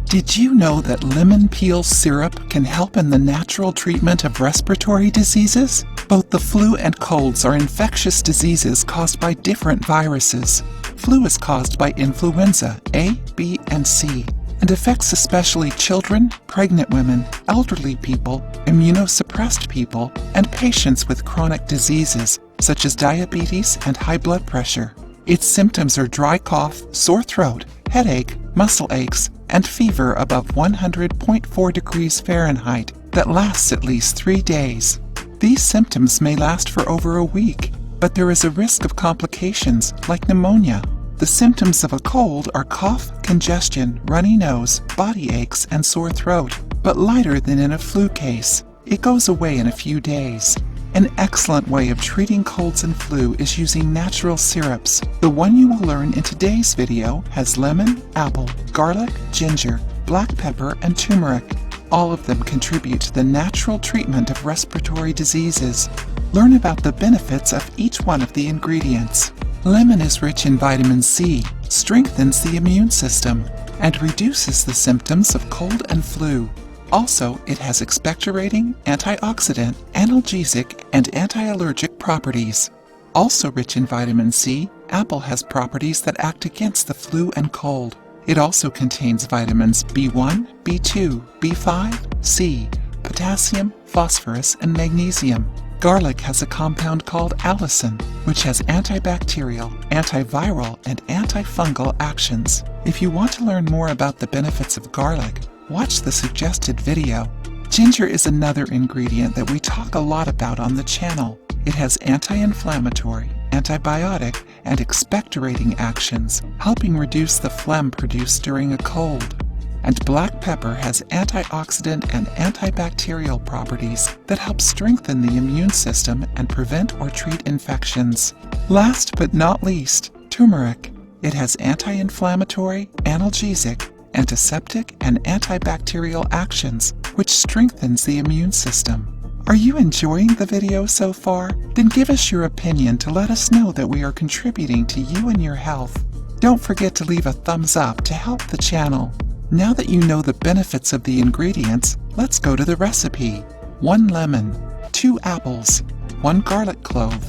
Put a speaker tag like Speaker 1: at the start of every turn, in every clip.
Speaker 1: Did you know that lemon peel syrup can help in the natural treatment of respiratory diseases? Both the flu and colds are infectious diseases caused by different viruses. Flu is caused by influenza A, B, and C, and affects especially children, pregnant women, elderly people, immunosuppressed people, and patients with chronic diseases such as diabetes and high blood pressure. Its symptoms are dry cough, sore throat, headache, muscle aches, and fever above 100.4 degrees Fahrenheit that lasts at least 3 days. These symptoms may last for over a week, but there is a risk of complications like pneumonia. The symptoms of a cold are cough, congestion, runny nose, body aches, and sore throat, but lighter than in a flu case. It goes away in a few days. An excellent way of treating colds and flu is using natural syrups. The one you will learn in today's video has lemon, apple, garlic, ginger, black pepper, and turmeric. All of them contribute to the natural treatment of respiratory diseases. Learn about the benefits of each one of the ingredients. Lemon is rich in vitamin C, strengthens the immune system, and reduces the symptoms of cold and flu. Also, it has expectorating, antioxidant, analgesic, and anti-allergic properties. Also rich in vitamin C, apple has properties that act against the flu and cold. It also contains vitamins B1, B2, B5, C, potassium, phosphorus, and magnesium. Garlic has a compound called allicin, which has antibacterial, antiviral, and antifungal actions. If you want to learn more about the benefits of garlic, watch the suggested video. Ginger is another ingredient that we talk a lot about on the channel. It has anti-inflammatory, antibiotic, and expectorating actions, helping reduce the phlegm produced during a cold. And black pepper has antioxidant and antibacterial properties that help strengthen the immune system and prevent or treat infections. Last but not least, turmeric. It has anti-inflammatory, analgesic, antiseptic, and antibacterial actions, which strengthens the immune system. Are you enjoying the video so far? Then give us your opinion to let us know that we are contributing to you and your health. Don't forget to leave a thumbs up to help the channel. Now that you know the benefits of the ingredients, let's go to the recipe. 1 lemon, 2 apples, 1 garlic clove,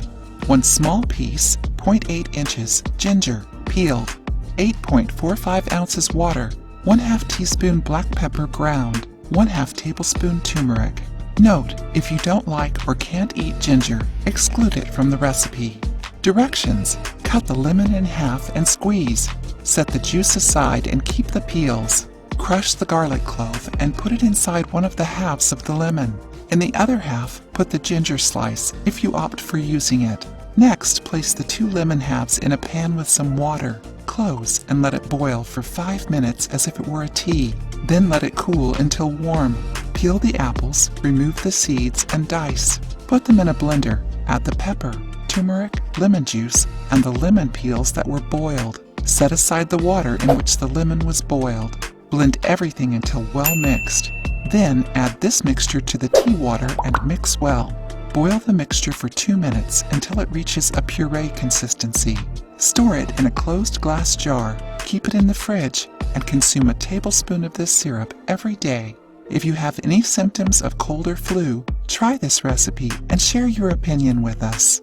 Speaker 1: 1 small piece, 0.8 inches, ginger, peeled, 8.45 ounces water, 1/2 teaspoon black pepper ground, 1/2 tablespoon turmeric. Note, if you don't like or can't eat ginger, exclude it from the recipe. Directions: cut the lemon in half and squeeze. Set the juice aside and keep the peels. Crush the garlic clove and put it inside one of the halves of the lemon. In the other half, put the ginger slice if you opt for using it. Next, place the 2 lemon halves in a pan with some water. Close and let it boil for 5 minutes as if it were a tea. Then let it cool until warm. Peel the apples, remove the seeds, and dice. Put them in a blender. Add the pepper, turmeric, lemon juice, and the lemon peels that were boiled. Set aside the water in which the lemon was boiled. Blend everything until well mixed. Then add this mixture to the tea water and mix well. Boil the mixture for 2 minutes until it reaches a puree consistency. Store it in a closed glass jar, keep it in the fridge, and consume a tablespoon of this syrup every day. If you have any symptoms of cold or flu, try this recipe and share your opinion with us.